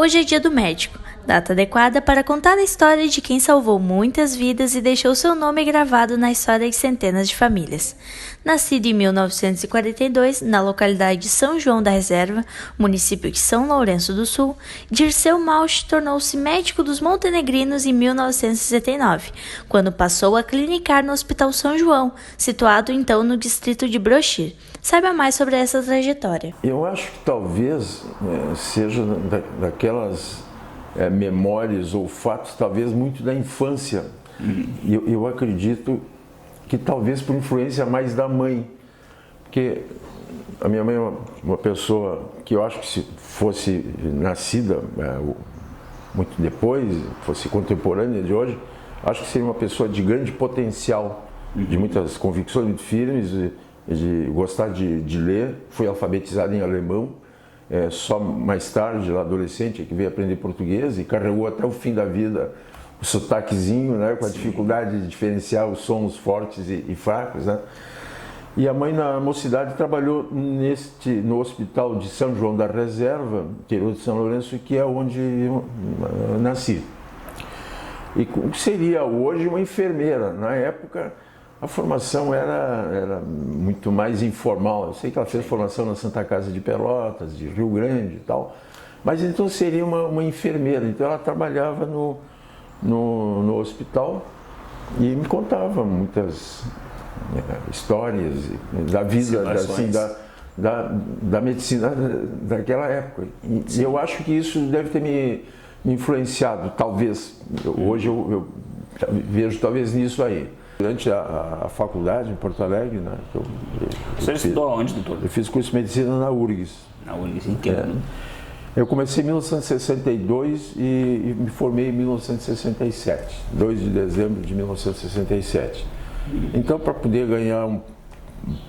Hoje é dia do médico, data adequada para contar a história de quem salvou muitas vidas e deixou seu nome gravado na história de centenas de famílias. Nascido em 1942, na localidade de São João da Reserva, município de São Lourenço do Sul, Dirceu Malch tornou-se médico dos montenegrinos em 1969, quando passou a clinicar no Hospital São João, situado então no distrito de Brochir. Saiba mais sobre essa trajetória. Eu acho que talvez seja daquelas memórias ou fatos, talvez muito da infância. Eu acredito que talvez por influência mais da mãe, porque a minha mãe é uma pessoa que eu acho que se fosse nascida muito depois, fosse contemporânea de hoje, acho que seria uma pessoa de grande potencial, de muitas convicções muito firmes, de gostar de ler. Fui alfabetizado em alemão, só mais tarde, lá adolescente, que veio aprender português e carregou até o fim da vida o sotaquezinho, né, com a dificuldade de diferenciar os sons fortes e fracos, né? E a mãe, na mocidade, trabalhou no Hospital de São João da Reserva, interior de São Lourenço, que é onde eu nasci. E seria hoje uma enfermeira. Na época, a formação era muito mais informal. Eu sei que ela fez formação na Santa Casa de Pelotas, de Rio Grande e tal, mas então seria uma enfermeira. Então ela trabalhava no hospital e me contava muitas histórias da vida, assim, da medicina daquela época. E eu acho que isso deve ter me influenciado, talvez. Hoje eu vejo talvez nisso aí. Durante a faculdade em Porto Alegre, né, Você estudou onde, doutor? Eu fiz curso de medicina na URGS. Na URGS, em que ano? Eu comecei em 1962 e me formei em 1967, 2 de dezembro de 1967. Então, para poder ganhar um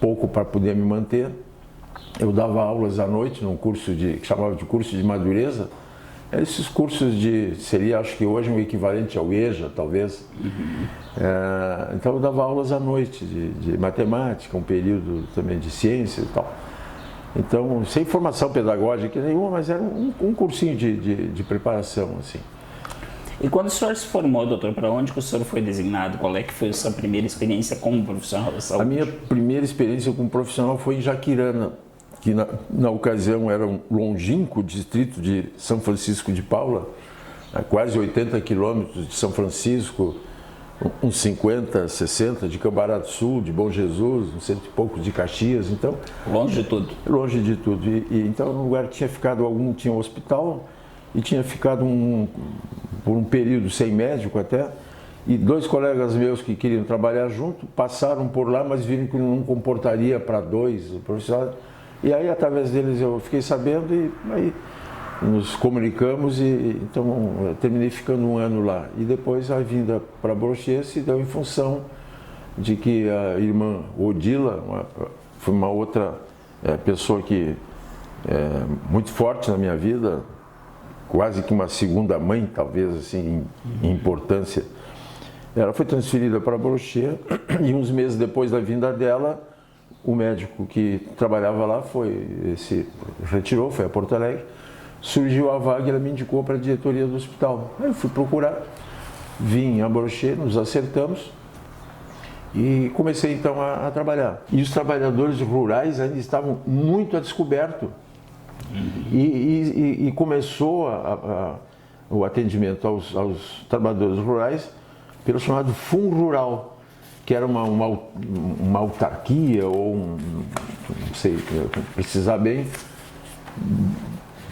pouco, para poder me manter, eu dava aulas à noite num curso que chamava de curso de madureza. Esses cursos seria, acho que hoje, um equivalente ao EJA, talvez. Então eu dava aulas à noite de matemática, um período também de ciências e tal. Então, sem formação pedagógica nenhuma, mas era um cursinho de preparação, assim. E quando o senhor se formou, doutor, para onde que o senhor foi designado? Qual é que foi a sua primeira experiência como profissional da saúde? A minha primeira experiência como profissional foi em Jaquirana, que na ocasião era um longínquo distrito de São Francisco de Paula, a quase 80 quilômetros de São Francisco, uns 50, 60 de Cambará do Sul, de Bom Jesus, uns cento e poucos de Caxias. Então, longe de tudo. Longe de tudo. Então, no lugar tinha um hospital e tinha ficado por um período sem médico até, e 2 colegas meus que queriam trabalhar junto passaram por lá, mas viram que não comportaria para 2 profissionais. E aí, através deles, eu fiquei sabendo e aí nos comunicamos e então eu terminei ficando 1 ano lá. E depois a vinda para Brochir se deu em função de que a irmã Odila foi uma outra pessoa que muito forte na minha vida, quase que uma segunda mãe, talvez, assim, em importância. Ela foi transferida para Brochir e uns meses depois da vinda dela, o médico que trabalhava lá retirou, foi a Porto Alegre, surgiu a vaga e ela me indicou para a diretoria do hospital. Aí eu fui procurar, vim a Brochir, nos acertamos e comecei então a trabalhar. E os trabalhadores rurais ainda estavam muito a descoberto. E começou o atendimento aos trabalhadores rurais pelo chamado Fundo Rural, que era uma autarquia ou não sei precisar bem,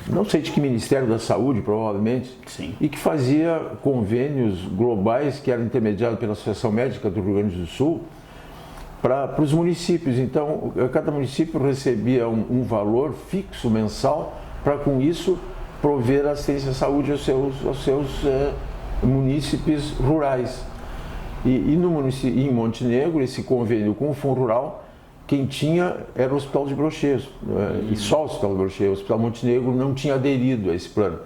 não sei de que Ministério da Saúde, provavelmente. Sim. E que fazia convênios globais que eram intermediados pela Associação Médica do Rio Grande do Sul para os municípios. Então, cada município recebia um valor fixo mensal para, com isso, prover assistência à saúde aos seus munícipes rurais. E em Montenegro, esse convênio com o Fundo Rural, quem tinha era o Hospital de Brochir, e só o Hospital de Brochir. O Hospital Montenegro não tinha aderido a esse plano.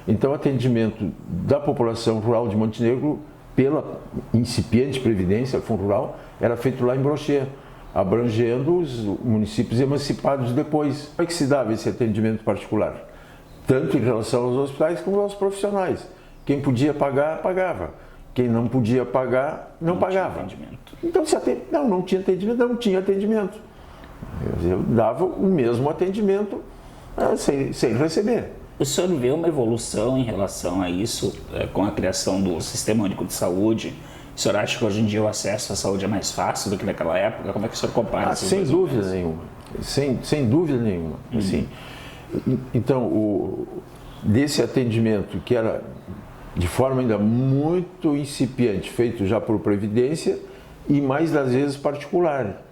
Então, o atendimento da população rural de Montenegro, pela incipiente previdência, Fundo Rural, era feito lá em Brochir, abrangendo os municípios emancipados depois. Como é que se dava esse atendimento particular? tanto em relação aos hospitais como aos profissionais. Quem podia pagar, pagava. Quem não podia pagar, não pagava. Então, não tinha atendimento, não tinha atendimento. Eu dava o mesmo atendimento sem receber. O senhor vê uma evolução em relação a isso, com a criação do Sistema Único de Saúde? O senhor acha que hoje em dia o acesso à saúde é mais fácil do que naquela época? Como é que o senhor compara? Sem dúvida nenhuma. Sem dúvida nenhuma. Assim, então, desse atendimento que era de forma ainda muito incipiente, feito já por Previdência e mais das vezes particular.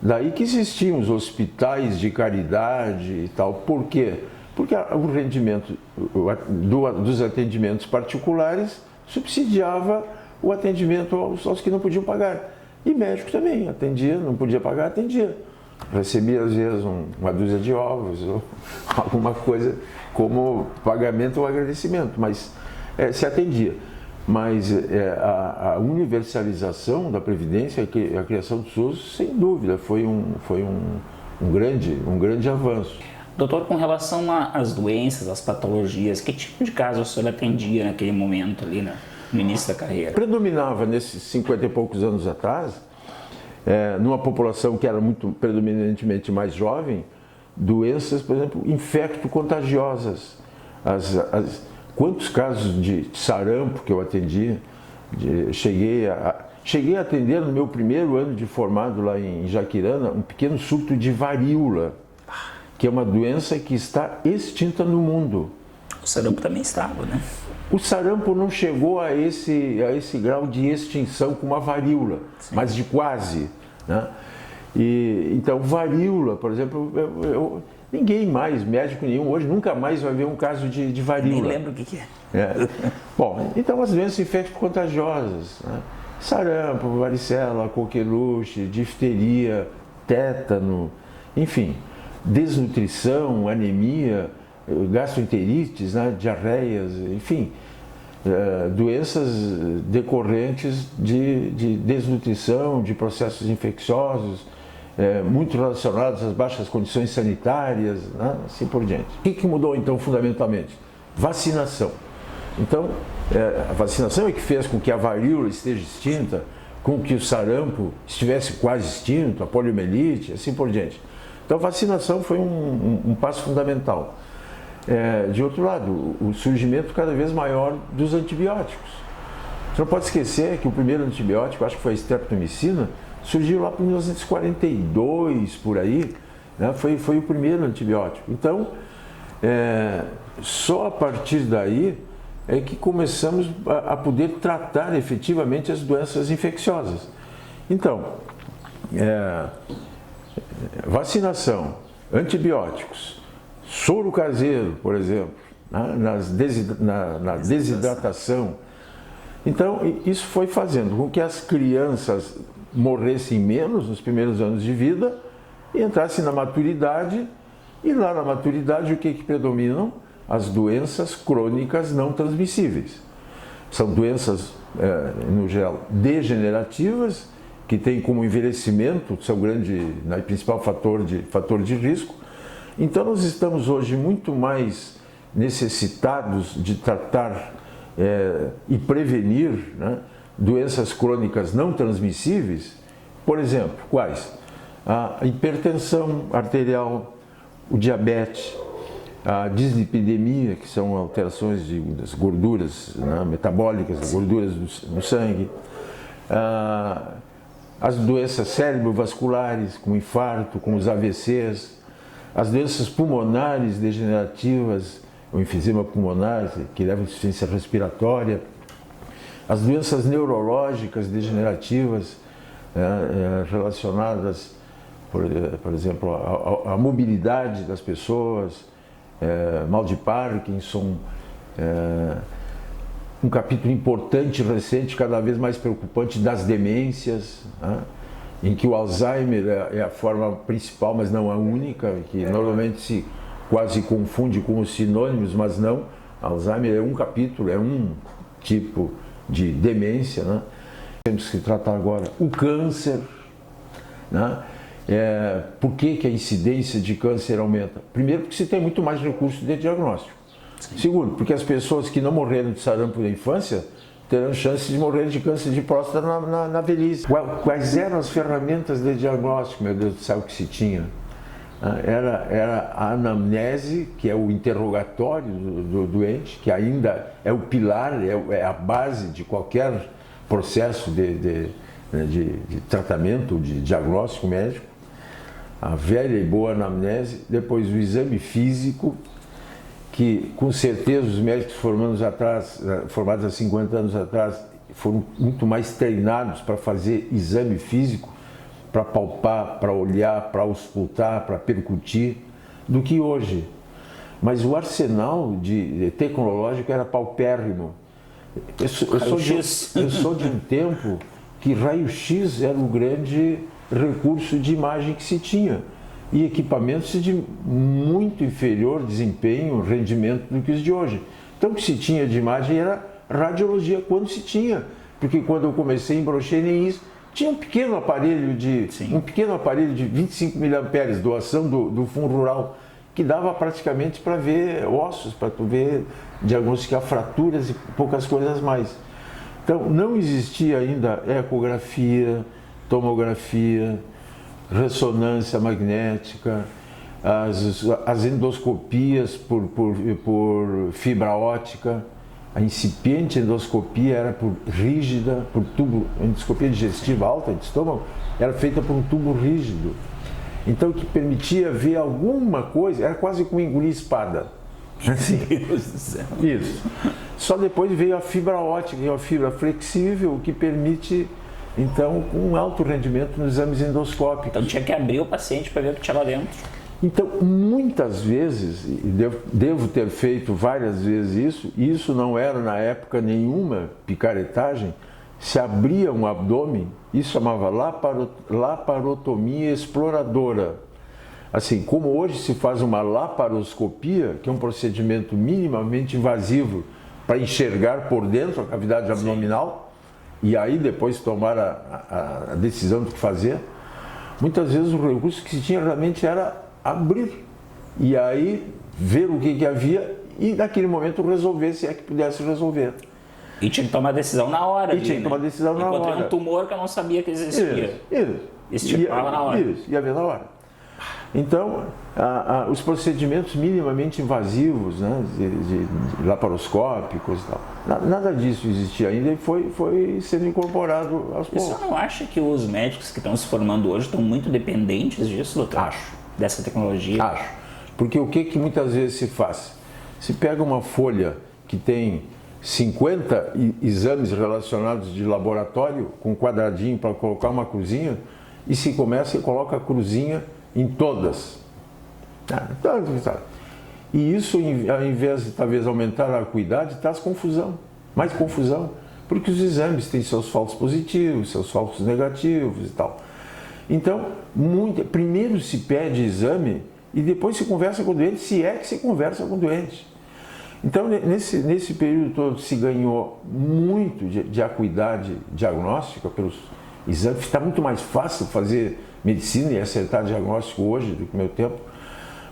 Daí que existiam os hospitais de caridade e tal. Por quê? Porque o rendimento dos atendimentos particulares subsidiava o atendimento aos que não podiam pagar. E médico também atendia, não podia pagar, atendia. Recebia às vezes uma dúzia de ovos ou alguma coisa como pagamento ou agradecimento, mas se atendia. Mas a universalização da Previdência, a criação do SUS, sem dúvida, foi um grande avanço. Doutor, com relação às doenças, às patologias, que tipo de caso o senhor atendia naquele momento ali, no início da carreira? Predominava nesses 50 e poucos anos atrás, numa população que era muito predominantemente mais jovem, doenças, por exemplo, infecto-contagiosas. Quantos casos de sarampo que eu atendi, cheguei a atender no meu primeiro ano de formado lá em Jaquirana, um pequeno surto de varíola, que é uma doença que está extinta no mundo. O sarampo também estava, né? O sarampo não chegou a esse grau de extinção como a varíola, sim, mas de quase, né? Então, varíola, por exemplo, ninguém mais, médico nenhum, hoje nunca mais vai ver um caso de varíola. Nem lembro o que é. Bom, então as doenças infecto-contagiosas, né? Sarampo, varicela, coqueluche, difteria, tétano, enfim, desnutrição, anemia, gastroenterites, né? Diarreias, enfim, doenças decorrentes de desnutrição, de processos infecciosos, muito relacionados às baixas condições sanitárias, né? Assim por diante. O que mudou então fundamentalmente? Vacinação. Então, a vacinação é que fez com que a varíola esteja extinta, com que o sarampo estivesse quase extinto, a poliomielite, assim por diante. Então, a vacinação foi um passo fundamental. De outro lado, o surgimento cada vez maior dos antibióticos. Você não pode esquecer que o primeiro antibiótico, acho que foi a streptomicina, surgiu lá por 1942, por aí, né? Foi o primeiro antibiótico. Então, só a partir daí é que começamos a poder tratar efetivamente as doenças infecciosas. Então, vacinação, antibióticos, soro caseiro, por exemplo, né? na desidratação. Então, isso foi fazendo com que as crianças morressem menos nos primeiros anos de vida e entrassem na maturidade. E lá na maturidade, o que predominam? As doenças crônicas não transmissíveis. São doenças, no geral, degenerativas, que têm como envelhecimento seu principal fator de risco. Então, nós estamos hoje muito mais necessitados de tratar e prevenir, né, doenças crônicas não transmissíveis. Por exemplo, quais? A hipertensão arterial, o diabetes, a dislipidemia, que são alterações das gorduras, né, metabólicas, das gorduras no sangue, as doenças cerebrovasculares, como infarto, como os AVCs, as doenças pulmonares degenerativas, o enfisema pulmonar, que leva à insuficiência respiratória, as doenças neurológicas degenerativas, relacionadas, por exemplo, à mobilidade das pessoas, mal de Parkinson, um capítulo importante, recente, cada vez mais preocupante, das demências, né? Em que o Alzheimer é a forma principal, mas não a única, que normalmente se quase confunde com os sinônimos, mas não. Alzheimer é um capítulo, é um tipo de demência, né? Temos que tratar agora o câncer, né? Por que a incidência de câncer aumenta? Primeiro, porque se tem muito mais recurso de diagnóstico. Sim. Segundo, porque as pessoas que não morreram de sarampo na infância terão chance de morrer de câncer de próstata na velhice. Quais eram as ferramentas de diagnóstico, meu Deus do céu, que se tinha? Era a anamnese, que é o interrogatório do doente, que ainda é o pilar, é a base de qualquer processo de tratamento, de diagnóstico médico. A velha e boa anamnese, depois o exame físico, que com certeza os médicos formados há 50 anos atrás, foram muito mais treinados para fazer exame físico, para palpar, para olhar, para auscultar, para percutir, do que hoje. Mas o arsenal tecnológico era paupérrimo. Eu sou de um tempo que raio-x era o grande recurso de imagem que se tinha. E equipamentos de muito inferior desempenho, rendimento do que os de hoje. Então o que se tinha de imagem era radiologia, quando se tinha. Porque quando eu comecei em Brochet, nem isso. Tinha um pequeno aparelho de 25 mA, doação do Fundo Rural, que dava praticamente para ver ossos, para tu ver, diagnosticar fraturas e poucas coisas mais. Então não existia ainda ecografia, tomografia, ressonância magnética, as endoscopias por fibra óptica. A incipiente endoscopia era rígida, por tubo, endoscopia digestiva alta de estômago, era feita por um tubo rígido. Então, o que permitia ver alguma coisa, era quase como engolir espada. Assim. Meu Deus do céu. Isso. Só depois veio a fibra óptica, que é uma fibra flexível, que permite, então, um alto rendimento nos exames endoscópicos. Então tinha que abrir o paciente para ver o que tinha lá dentro. Então, muitas vezes, e devo ter feito várias vezes isso, e isso não era na época nenhuma picaretagem, se abria um abdômen, isso chamava laparotomia exploradora. Assim, como hoje se faz uma laparoscopia, que é um procedimento minimamente invasivo para enxergar por dentro a cavidade abdominal, e aí depois tomar a decisão do que fazer, muitas vezes o recurso que se tinha realmente era abrir e aí ver o que havia e naquele momento resolver, se é que pudesse resolver. E tinha que tomar decisão na hora. E tinha que tomar decisão na hora. Encontrei um tumor que eu não sabia que existia. Isso. Estipava na hora. Isso, ia ver na hora. Então, os procedimentos minimamente invasivos, né, de laparoscópicos e tal, nada disso existia ainda e foi sendo incorporado aos poucos. Você não acha que os médicos que estão se formando hoje estão muito dependentes disso, doutor? Acho. Dessa tecnologia? Acho. Porque o que muitas vezes se faz? Se pega uma folha que tem 50 exames relacionados de laboratório, com um quadradinho para colocar uma cruzinha, e se começa e coloca a cruzinha em todas. E isso, ao invés de talvez aumentar a acuidade, traz confusão, mais confusão, porque os exames têm seus falsos positivos, seus falsos negativos e tal. Então, primeiro se pede exame e depois se conversa com o doente, se é que se conversa com o doente. Então, nesse período todo se ganhou muito de acuidade diagnóstica pelos exames. Está muito mais fácil fazer medicina e acertar diagnóstico hoje do que no meu tempo,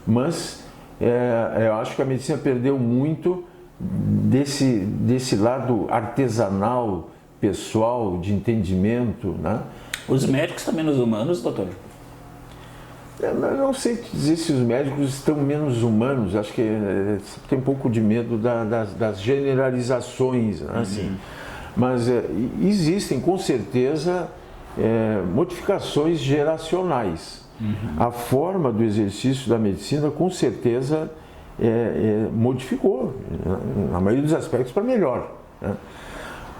mas eu acho que a medicina perdeu muito desse lado artesanal, pessoal, de entendimento, né? Os médicos são menos humanos, doutor? Eu não sei dizer se os médicos estão menos humanos, acho que tem um pouco de medo das generalizações, né? Assim. Mas existem com certeza modificações geracionais. A forma do exercício da medicina com certeza modificou, na maioria dos aspectos, para melhor, né?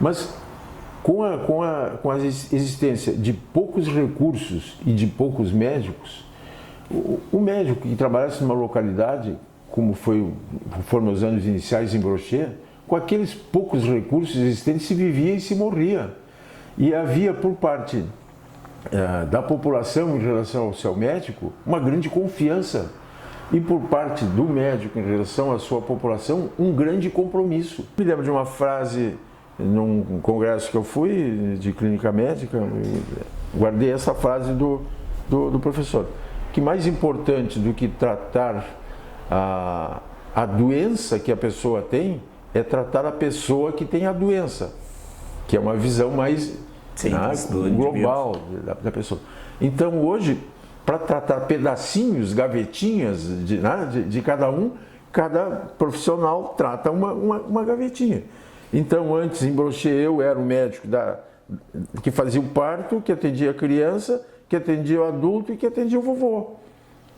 Mas com a existência de poucos recursos e de poucos médicos, o médico que trabalhasse numa localidade, como foram os anos iniciais em Brochet, com aqueles poucos recursos existentes se vivia e se morria. E havia por parte da população em relação ao seu médico uma grande confiança e por parte do médico em relação à sua população um grande compromisso. Me lembro de uma frase num congresso que eu fui de clínica médica, guardei essa frase do professor, que mais importante do que tratar a doença que a pessoa tem é tratar a pessoa que tem a doença, que é uma visão mais global da pessoa. Então hoje, para tratar pedacinhos, gavetinhas de cada um, cada profissional trata uma gavetinha. Então antes em Brochet eu era o médico que fazia o parto, que atendia a criança, que atendia o adulto e que atendia o vovô.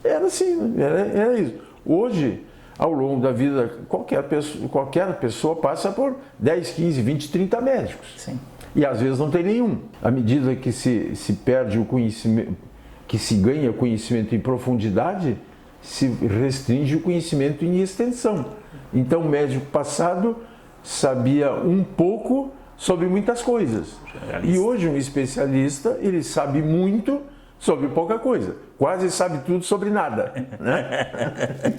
Era assim, era isso. Hoje, ao longo da vida, qualquer pessoa passa por 10, 15, 20, 30 médicos. Sim. E às vezes não tem nenhum. À medida que se perde o conhecimento, que se ganha conhecimento em profundidade, se restringe o conhecimento em extensão. Então o médico passado sabia um pouco sobre muitas coisas. E hoje um especialista, ele sabe muito sobre pouca coisa. Quase sabe tudo sobre nada, né?